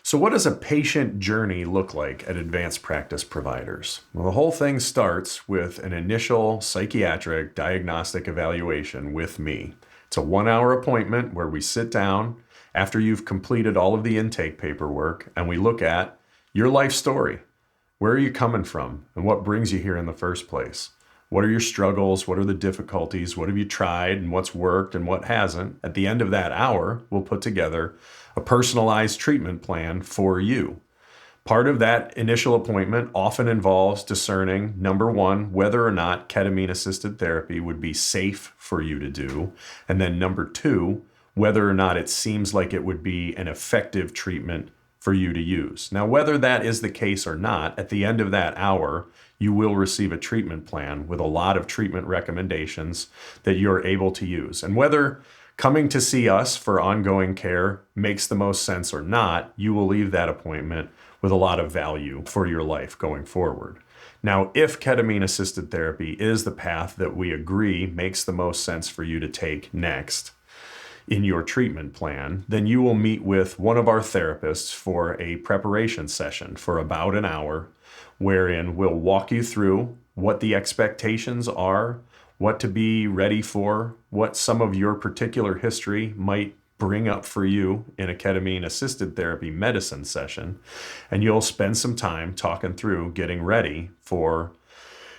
So what does a patient journey look like at advanced practice providers? Well, the whole thing starts with an initial psychiatric diagnostic evaluation with me. It's a 1-hour appointment where we sit down after you've completed all of the intake paperwork and we look at your life story. Where are you coming from and what brings you here in the first place? What are your struggles? What are the difficulties? What have you tried and what's worked and what hasn't? At the end of that hour, we'll put together a personalized treatment plan for you. Part of that initial appointment often involves discerning, number one, whether or not ketamine-assisted therapy would be safe for you to do, and then number two, whether or not it seems like it would be an effective treatment for you to use. Now, whether that is the case or not, at the end of that hour, you will receive a treatment plan with a lot of treatment recommendations that you're able to use. And whether coming to see us for ongoing care makes the most sense or not, you will leave that appointment with a lot of value for your life going forward. Now, if ketamine-assisted therapy is the path that we agree makes the most sense for you to take next in your treatment plan, then you will meet with one of our therapists for a preparation session for about an hour, wherein we'll walk you through what the expectations are, what to be ready for, what some of your particular history might bring up for you in a ketamine-assisted therapy medicine session, and you'll spend some time talking through getting ready for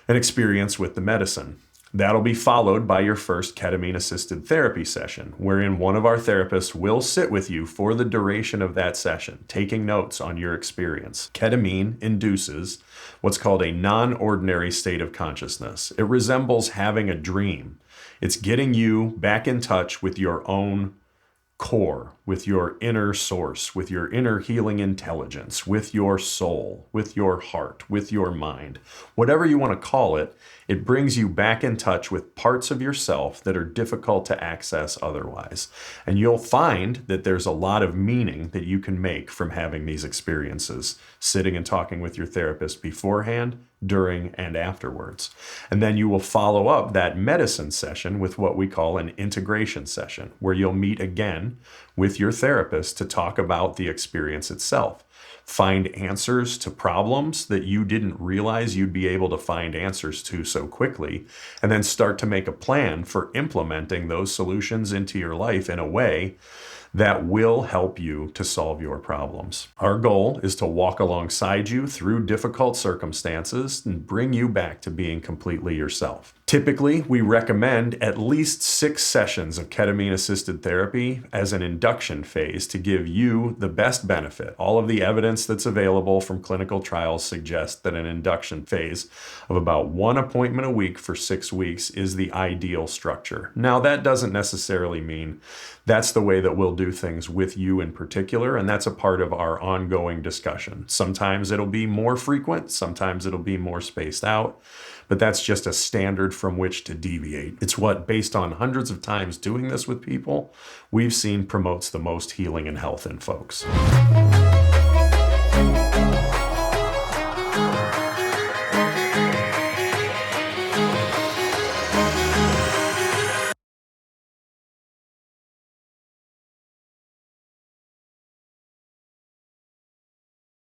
an experience with the medicine. That'll be followed by your first ketamine-assisted therapy session, wherein one of our therapists will sit with you for the duration of that session, taking notes on your experience. Ketamine induces what's called a non-ordinary state of consciousness. It resembles having a dream. It's getting you back in touch with your own core, with your inner source, with your inner healing intelligence, with your soul, with your heart, with your mind. Whatever you want to call it, it brings you back in touch with parts of yourself that are difficult to access otherwise. And you'll find that there's a lot of meaning that you can make from having these experiences, sitting and talking with your therapist beforehand, during, and afterwards. And then you will follow up that medicine session with what we call an integration session, where you'll meet again with your therapist to talk about the experience itself. Find answers to problems that you didn't realize you'd be able to find answers to so quickly, and then start to make a plan for implementing those solutions into your life in a way that will help you to solve your problems. Our goal is to walk alongside you through difficult circumstances and bring you back to being completely yourself. Typically, we recommend at least 6 sessions of ketamine-assisted therapy as an induction phase to give you the best benefit. All of the evidence that's available from clinical trials suggests that an induction phase of about 1 appointment a week for 6 weeks is the ideal structure. Now, that doesn't necessarily mean that's the way that we'll do things with you in particular, and that's a part of our ongoing discussion. Sometimes it'll be more frequent, sometimes it'll be more spaced out, but that's just a standard from which to deviate. It's what, based on hundreds of times doing this with people, we've seen promotes the most healing and health in folks.